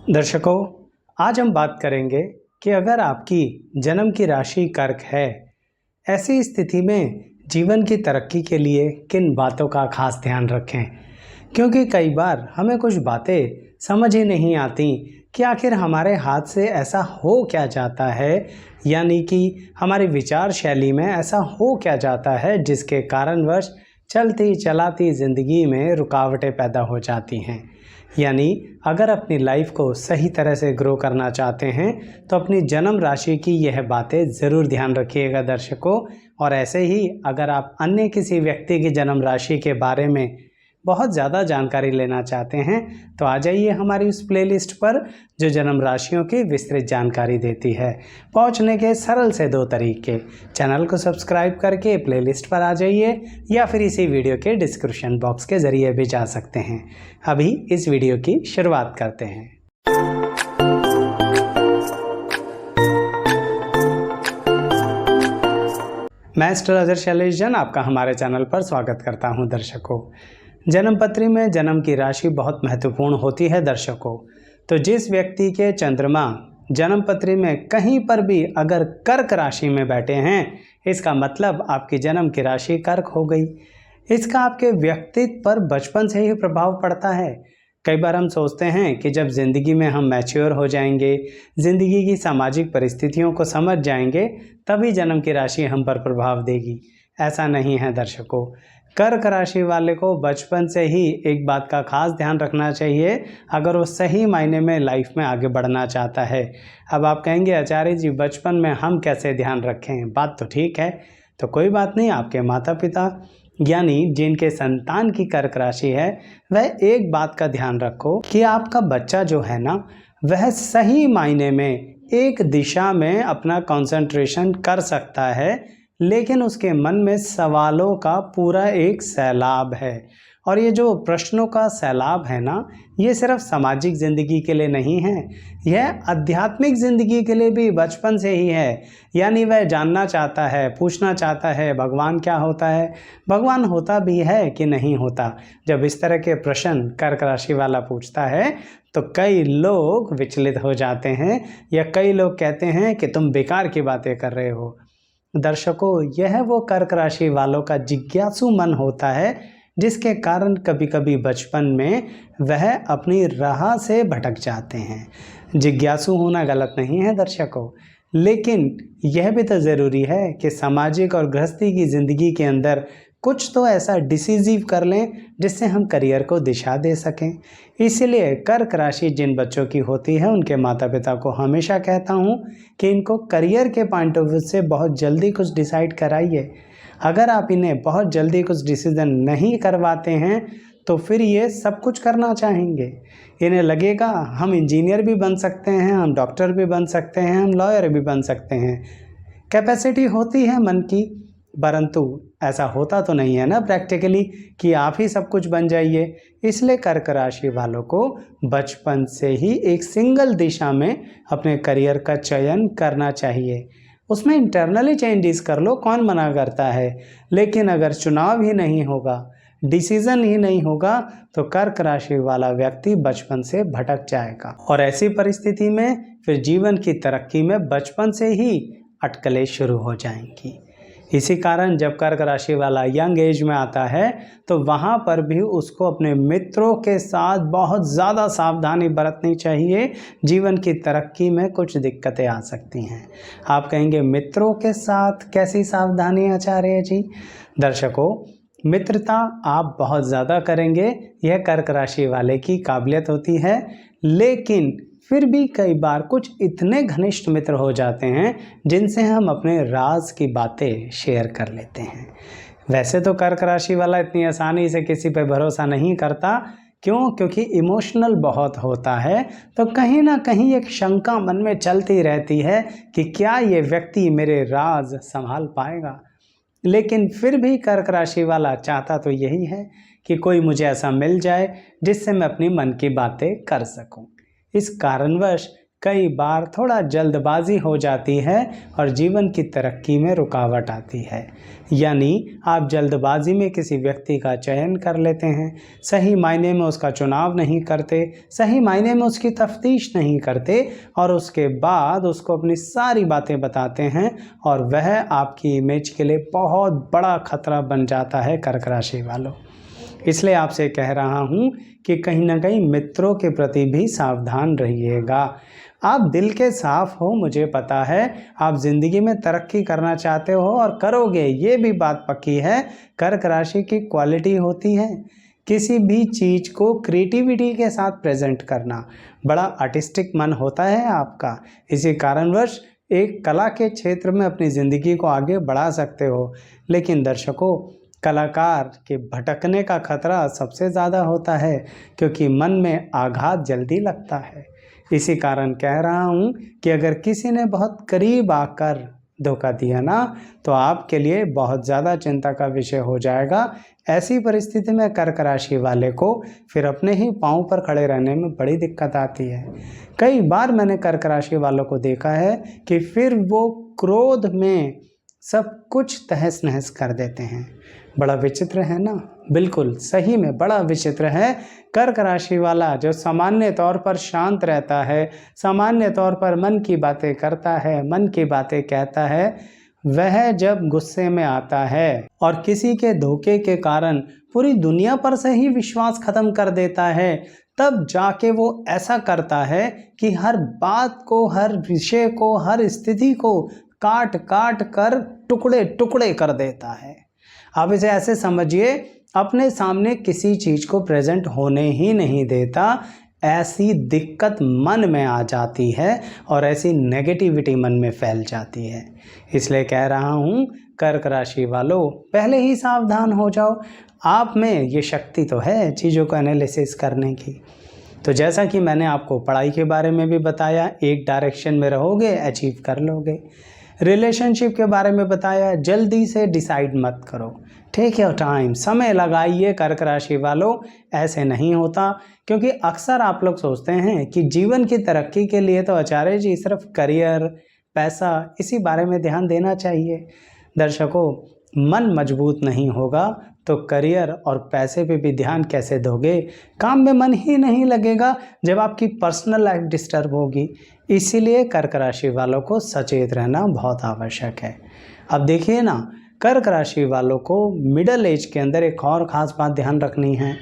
दर्शकों, आज हम बात करेंगे कि अगर आपकी जन्म की राशि कर्क है, ऐसी स्थिति में जीवन की तरक्की के लिए किन बातों का खास ध्यान रखें। क्योंकि कई बार हमें कुछ बातें समझ ही नहीं आती कि आखिर हमारे हाथ से ऐसा हो क्या जाता है, यानी कि हमारी विचार शैली में ऐसा हो क्या जाता है जिसके कारणवश चलती चलाती ज़िंदगी में रुकावटें पैदा हो जाती हैं। यानी अगर अपनी लाइफ को सही तरह से ग्रो करना चाहते हैं तो अपनी जन्म राशि की यह बातें ज़रूर ध्यान रखिएगा दर्शकों। और ऐसे ही अगर आप अन्य किसी व्यक्ति की जन्म राशि के बारे में बहुत ज़्यादा जानकारी लेना चाहते हैं तो आ जाइए हमारी उस प्लेलिस्ट पर जो जन्म राशियों की विस्तृत जानकारी देती है। पहुंचने के सरल से 2 तरीके, चैनल को सब्सक्राइब करके प्लेलिस्ट पर आ जाइए या फिर इसी वीडियो के डिस्क्रिप्शन बॉक्स के ज़रिए भी जा सकते हैं। अभी इस वीडियो की शुरुआत करते हैं। मैं एस्ट्रोलॉजर शैलेश जैन आपका हमारे चैनल पर स्वागत करता हूं। दर्शकों, जन्म पत्री में जन्म की राशि बहुत महत्वपूर्ण होती है दर्शकों। तो जिस व्यक्ति के चंद्रमा जन्म पत्री में कहीं पर भी अगर कर्क राशि में बैठे हैं, इसका मतलब आपकी जन्म की राशि कर्क हो गई। इसका आपके व्यक्तित्व पर बचपन से ही प्रभाव पड़ता है। कई बार हम सोचते हैं कि जब ज़िंदगी में हम मैच्योर हो जाएंगे, ज़िंदगी की सामाजिक परिस्थितियों को समझ जाएंगे, तभी जन्म की राशि हम पर प्रभाव देगी। ऐसा नहीं है दर्शकों। कर्क राशि वाले को बचपन से ही एक बात का खास ध्यान रखना चाहिए अगर वो सही मायने में लाइफ में आगे बढ़ना चाहता है। अब आप कहेंगे आचार्य जी, बचपन में हम कैसे ध्यान रखें? बात तो ठीक है, तो कोई बात नहीं। आपके माता पिता यानी जिनके संतान की कर्क राशि है, वह एक बात का ध्यान रखो कि आपका बच्चा जो है ना, वह सही मायने में एक दिशा में अपना कंसंट्रेशन कर सकता है, लेकिन उसके मन में सवालों का पूरा एक सैलाब है। और ये जो प्रश्नों का सैलाब है ना, ये सिर्फ सामाजिक ज़िंदगी के लिए नहीं है, यह आध्यात्मिक ज़िंदगी के लिए भी बचपन से ही है। यानी वह जानना चाहता है, पूछना चाहता है भगवान क्या होता है, भगवान होता भी है कि नहीं होता। जब इस तरह के प्रश्न कर्क राशि वाला पूछता है तो कई लोग विचलित हो जाते हैं या कई लोग कहते हैं कि तुम बेकार की बातें कर रहे हो। दर्शकों, यह वो कर्क राशि वालों का जिज्ञासु मन होता है जिसके कारण कभी कभी बचपन में वह अपनी राह से भटक जाते हैं। जिज्ञासु होना गलत नहीं है दर्शकों, लेकिन यह भी तो ज़रूरी है कि सामाजिक और गृहस्थी की ज़िंदगी के अंदर कुछ तो ऐसा डिसिसिव कर लें जिससे हम करियर को दिशा दे सकें। इसीलिए कर्क राशि जिन बच्चों की होती है, उनके माता पिता को हमेशा कहता हूँ कि इनको करियर के पॉइंट ऑफ व्यू से बहुत जल्दी कुछ डिसाइड कराइए। अगर आप इन्हें बहुत जल्दी कुछ डिसीज़न नहीं करवाते हैं तो फिर ये सब कुछ करना चाहेंगे। इन्हें लगेगा हम इंजीनियर भी बन सकते हैं, हम डॉक्टर भी बन सकते हैं, हम लॉयर भी बन सकते हैं। कैपेसिटी होती है मन की, परंतु ऐसा होता तो नहीं है ना प्रैक्टिकली कि आप ही सब कुछ बन जाइए। इसलिए कर्क राशि वालों को बचपन से ही एक सिंगल दिशा में अपने करियर का चयन करना चाहिए। उसमें इंटरनली चेंजेस कर लो, कौन मना करता है। लेकिन अगर चुनाव ही नहीं होगा, डिसीजन ही नहीं होगा, तो कर्क राशि वाला व्यक्ति बचपन से भटक जाएगा और ऐसी परिस्थिति में फिर जीवन की तरक्की में बचपन से ही अटकलें शुरू हो जाएंगी। इसी कारण जब कर्क राशि वाला यंग एज में आता है तो वहाँ पर भी उसको अपने मित्रों के साथ बहुत ज़्यादा सावधानी बरतनी चाहिए। जीवन की तरक्की में कुछ दिक्कतें आ सकती हैं। आप कहेंगे मित्रों के साथ कैसी सावधानी आचार्य जी? दर्शकों, मित्रता आप बहुत ज़्यादा करेंगे, यह कर्क राशि वाले की काबिलियत होती है, लेकिन फिर भी कई बार कुछ इतने घनिष्ठ मित्र हो जाते हैं जिनसे हम अपने राज की बातें शेयर कर लेते हैं। वैसे तो कर्क राशि वाला इतनी आसानी से किसी पे भरोसा नहीं करता। क्यों? क्योंकि इमोशनल बहुत होता है, तो कहीं ना कहीं एक शंका मन में चलती रहती है कि क्या ये व्यक्ति मेरे राज संभाल पाएगा। लेकिन फिर भी कर्क राशि वाला चाहता तो यही है कि कोई मुझे ऐसा मिल जाए जिससे मैं अपनी मन की बातें कर सकूं। इस कारणवश कई बार थोड़ा जल्दबाजी हो जाती है और जीवन की तरक्की में रुकावट आती है। यानी आप जल्दबाजी में किसी व्यक्ति का चयन कर लेते हैं, सही मायने में उसका चुनाव नहीं करते, सही मायने में उसकी तफ्तीश नहीं करते और उसके बाद उसको अपनी सारी बातें बताते हैं और वह आपकी इमेज के लिए बहुत बड़ा खतरा बन जाता है कर्क राशि वालों। इसलिए आपसे कह रहा हूँ कि कहीं ना कहीं मित्रों के प्रति भी सावधान रहिएगा। आप दिल के साफ हो, मुझे पता है, आप ज़िंदगी में तरक्की करना चाहते हो और करोगे, ये भी बात पक्की है। कर्क राशि की क्वालिटी होती है किसी भी चीज़ को क्रिएटिविटी के साथ प्रेजेंट करना, बड़ा आर्टिस्टिक मन होता है आपका। इसी कारणवश एक कला के क्षेत्र में अपनी ज़िंदगी को आगे बढ़ा सकते हो। लेकिन दर्शकों, कलाकार के भटकने का खतरा सबसे ज़्यादा होता है क्योंकि मन में आघात जल्दी लगता है। इसी कारण कह रहा हूँ कि अगर किसी ने बहुत करीब आकर धोखा दिया ना, तो आपके लिए बहुत ज़्यादा चिंता का विषय हो जाएगा। ऐसी परिस्थिति में कर्क राशि वाले को फिर अपने ही पाँव पर खड़े रहने में बड़ी दिक्कत आती है। कई बार मैंने कर्क राशि वालों को देखा है कि फिर वो क्रोध में सब कुछ तहस नहस कर देते हैं। बड़ा विचित्र है ना? बिल्कुल सही में बड़ा विचित्र है। कर्क राशि वाला जो सामान्य तौर पर शांत रहता है, सामान्य तौर पर मन की बातें करता है, मन की बातें कहता है, वह जब गुस्से में आता है और किसी के धोखे के कारण पूरी दुनिया पर से ही विश्वास खत्म कर देता है, तब जाके वो ऐसा करता है कि हर बात को, हर विषय को, हर स्थिति को काट काट कर टुकड़े टुकड़े कर देता है। आप इसे ऐसे समझिए, अपने सामने किसी चीज़ को प्रेजेंट होने ही नहीं देता। ऐसी दिक्कत मन में आ जाती है और ऐसी नेगेटिविटी मन में फैल जाती है। इसलिए कह रहा हूँ कर्क राशि वालों, पहले ही सावधान हो जाओ। आप में ये शक्ति तो है चीज़ों को एनालिसिस करने की। तो जैसा कि मैंने आपको पढ़ाई के बारे में भी बताया, एक डायरेक्शन में रहोगे अचीव कर लोगे। रिलेशनशिप के बारे में बताया, जल्दी से डिसाइड मत करो, टेक योर टाइम, समय लगाइए। कर्क राशि वालों, ऐसे नहीं होता, क्योंकि अक्सर आप लोग सोचते हैं कि जीवन की तरक्की के लिए तो आचार्य जी सिर्फ करियर, पैसा, इसी बारे में ध्यान देना चाहिए। दर्शकों, मन मजबूत नहीं होगा तो करियर और पैसे पे भी ध्यान कैसे दोगे? काम में मन ही नहीं लगेगा जब आपकी पर्सनल लाइफ डिस्टर्ब होगी। इसीलिए कर्क राशि वालों को सचेत रहना बहुत आवश्यक है। अब देखिए ना, कर्क राशि वालों को मिडिल एज के अंदर एक और ख़ास बात ध्यान रखनी है।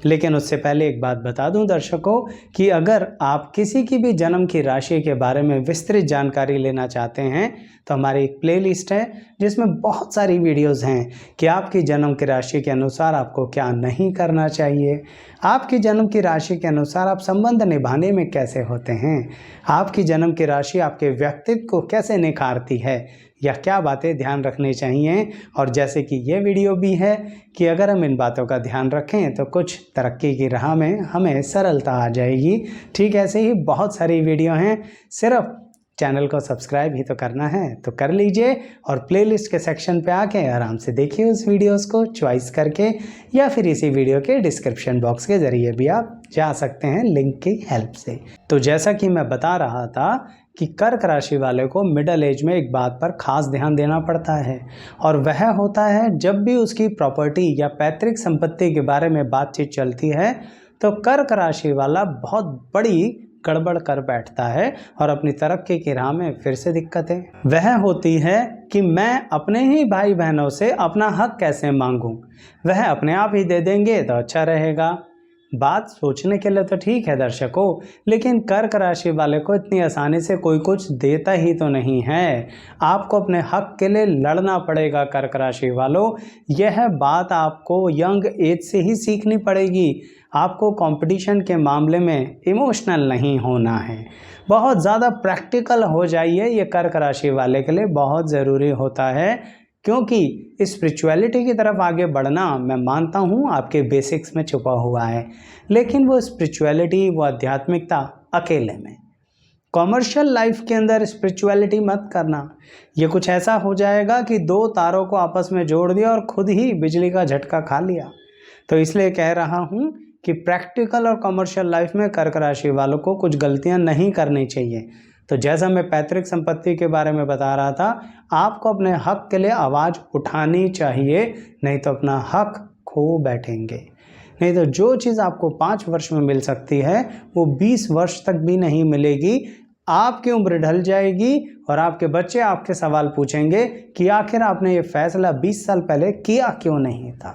लेकिन उससे पहले एक बात बता दूं दर्शकों कि अगर आप किसी की भी जन्म की राशि के बारे में विस्तृत जानकारी लेना चाहते हैं तो हमारी एक प्लेलिस्ट है जिसमें बहुत सारी वीडियोस हैं कि आपकी जन्म की राशि के अनुसार आपको क्या नहीं करना चाहिए, आपकी जन्म की राशि के अनुसार आप संबंध निभाने में कैसे होते हैं, आपकी जन्म की राशि आपके व्यक्तित्व को कैसे निखारती है, या क्या बातें ध्यान रखनी चाहिए। और जैसे कि ये वीडियो भी है कि अगर हम इन बातों का ध्यान रखें तो कुछ तरक्की की राह में हमें सरलता आ जाएगी। ठीक ऐसे ही बहुत सारी वीडियो हैं, सिर्फ चैनल को सब्सक्राइब ही तो करना है, तो कर लीजिए और प्लेलिस्ट के सेक्शन पे आके आराम से देखिए उस वीडियोस को चॉइस करके, या फिर इसी वीडियो के डिस्क्रिप्शन बॉक्स के ज़रिए भी आप जा सकते हैं लिंक की हेल्प से। तो जैसा कि मैं बता रहा था कि कर्क राशि वाले को मिडिल एज में एक बात पर खास ध्यान देना पड़ता है, और वह होता है जब भी उसकी प्रॉपर्टी या पैतृक संपत्ति के बारे में बातचीत चलती है तो कर्क राशि वाला बहुत बड़ी गड़बड़ कर बैठता है और अपनी तरक्की की राह में फिर से दिक्कतें वह होती है कि मैं अपने ही भाई बहनों से अपना हक कैसे मांगूं, वह अपने आप ही दे देंगे तो अच्छा रहेगा। बात सोचने के लिए तो ठीक है दर्शकों, लेकिन कर्क राशि वाले को इतनी आसानी से कोई कुछ देता ही तो नहीं है। आपको अपने हक के लिए लड़ना पड़ेगा कर्क राशि वालों। यह बात आपको यंग एज से ही सीखनी पड़ेगी। आपको कंपटीशन के मामले में इमोशनल नहीं होना है, बहुत ज़्यादा प्रैक्टिकल हो जाइए। ये कर्क राशि वाले के लिए बहुत ज़रूरी होता है, क्योंकि स्पिरिचुअलिटी की तरफ आगे बढ़ना मैं मानता हूँ आपके बेसिक्स में छुपा हुआ है, लेकिन वो स्पिरिचुअलिटी, वो आध्यात्मिकता अकेले में। कॉमर्शियल लाइफ के अंदर स्पिरिचुअलिटी मत करना, ये कुछ ऐसा हो जाएगा कि दो तारों को आपस में जोड़ दिया और खुद ही बिजली का झटका खा लिया। तो इसलिए कह रहा हूँ कि प्रैक्टिकल और कमर्शियल लाइफ में कर्क राशि वालों को कुछ गलतियां नहीं करनी चाहिए। तो जैसा मैं पैतृक संपत्ति के बारे में बता रहा था, आपको अपने हक के लिए आवाज़ उठानी चाहिए, नहीं तो अपना हक खो बैठेंगे। नहीं तो जो चीज़ आपको 5 वर्ष में मिल सकती है वो 20 वर्ष तक भी नहीं मिलेगी। आपकी उम्र ढल जाएगी और आपके बच्चे आपके सवाल पूछेंगे कि आखिर आपने ये फैसला 20 साल पहले किया क्यों नहीं था।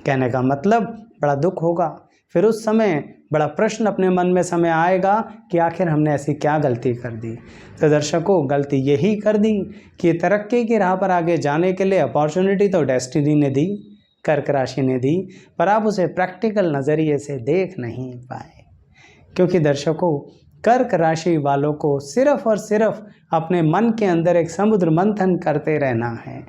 कहने का मतलब बड़ा दुख होगा। फिर उस समय बड़ा प्रश्न अपने मन में समय आएगा कि आखिर हमने ऐसी क्या गलती कर दी। तो दर्शकों, गलती यही कर दी कि तरक्की की राह पर आगे जाने के लिए अपॉर्चुनिटी तो डेस्टिनी ने दी, कर्क राशि ने दी, पर आप उसे प्रैक्टिकल नज़रिए से देख नहीं पाए। क्योंकि दर्शकों, कर्क राशि वालों को सिर्फ और सिर्फ अपने मन के अंदर एक समुद्र मंथन करते रहना है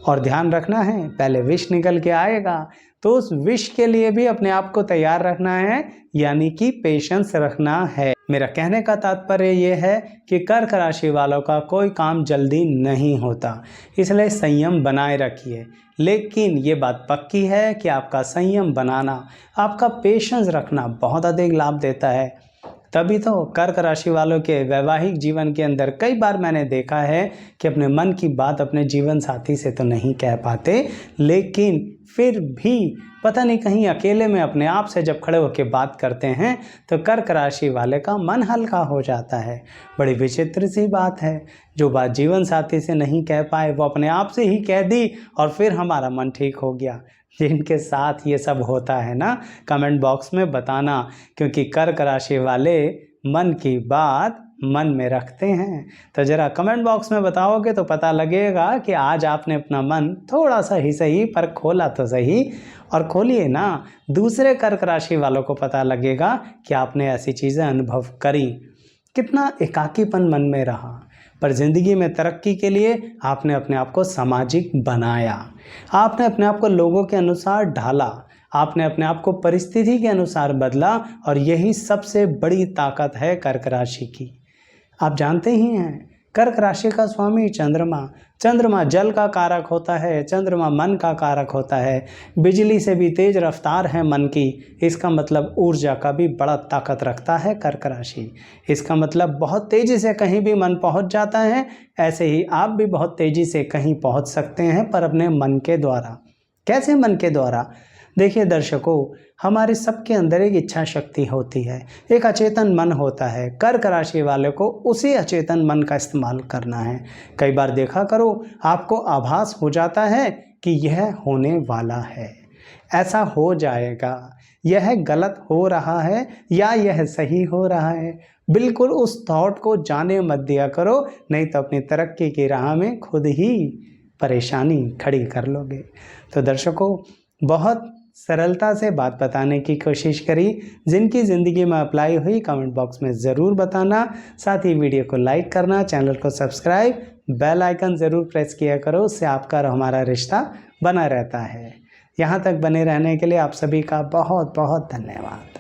और ध्यान रखना है, पहले विष निकल के आएगा तो उस विष के लिए भी अपने आप को तैयार रखना है, यानी कि पेशेंस रखना है। मेरा कहने का तात्पर्य यह है कि कर्क राशि वालों का कोई काम जल्दी नहीं होता, इसलिए संयम बनाए रखिए। लेकिन ये बात पक्की है कि आपका संयम बनाना, आपका पेशेंस रखना बहुत अधिक लाभ देता है। तभी तो कर्क राशि वालों के वैवाहिक जीवन के अंदर कई बार मैंने देखा है कि अपने मन की बात अपने जीवन साथी से तो नहीं कह पाते, लेकिन फिर भी पता नहीं कहीं अकेले में अपने आप से जब खड़े होकर बात करते हैं तो कर्क राशि वाले का मन हल्का हो जाता है। बड़ी विचित्र सी बात है, जो बात जीवन साथी से नहीं कह पाए वो अपने आप से ही कह दी और फिर हमारा मन ठीक हो गया। जिनके साथ ये सब होता है ना, कमेंट बॉक्स में बताना, क्योंकि कर्क राशि वाले मन की बात मन में रखते हैं। तो ज़रा कमेंट बॉक्स में बताओगे तो पता लगेगा कि आज आपने अपना मन थोड़ा सा ही सही पर खोला तो सही, और खोलिए ना, दूसरे कर्क राशि वालों को पता लगेगा कि आपने ऐसी चीज़ें अनुभव करी, कितना एकाकीपन मन में रहा, पर ज़िंदगी में तरक्की के लिए आपने अपने आप को सामाजिक बनाया, आपने अपने आप को लोगों के अनुसार ढाला, आपने अपने आप को परिस्थिति के अनुसार बदला, और यही सबसे बड़ी ताकत है कर्क राशि की। आप जानते ही हैं, कर्क राशि का स्वामी चंद्रमा जल का कारक होता है, चंद्रमा मन का कारक होता है, बिजली से भी तेज रफ्तार है मन की। इसका मतलब ऊर्जा का भी बड़ा ताकत रखता है कर्क राशि। इसका मतलब बहुत तेज़ी से कहीं भी मन पहुंच जाता है, ऐसे ही आप भी बहुत तेज़ी से कहीं पहुंच सकते हैं, पर अपने मन के द्वारा। कैसे मन के द्वारा? देखिए दर्शकों, हमारे सबके अंदर एक इच्छा शक्ति होती है, एक अचेतन मन होता है। कर्क राशि वाले को उसी अचेतन मन का इस्तेमाल करना है। कई बार देखा करो, आपको आभास हो जाता है कि यह होने वाला है, ऐसा हो जाएगा, यह गलत हो रहा है या यह सही हो रहा है। बिल्कुल उस थॉट को जाने मत दिया करो, नहीं तो अपनी तरक्की की राह में खुद ही परेशानी खड़ी कर लोगे। तो दर्शकों, बहुत सरलता से बात बताने की कोशिश करी। जिनकी ज़िंदगी में अप्लाई हुई कमेंट बॉक्स में ज़रूर बताना। साथ ही वीडियो को लाइक करना, चैनल को सब्सक्राइब, बेल आइकन ज़रूर प्रेस किया करो, उससे आपका और हमारा रिश्ता बना रहता है। यहाँ तक बने रहने के लिए आप सभी का बहुत बहुत धन्यवाद।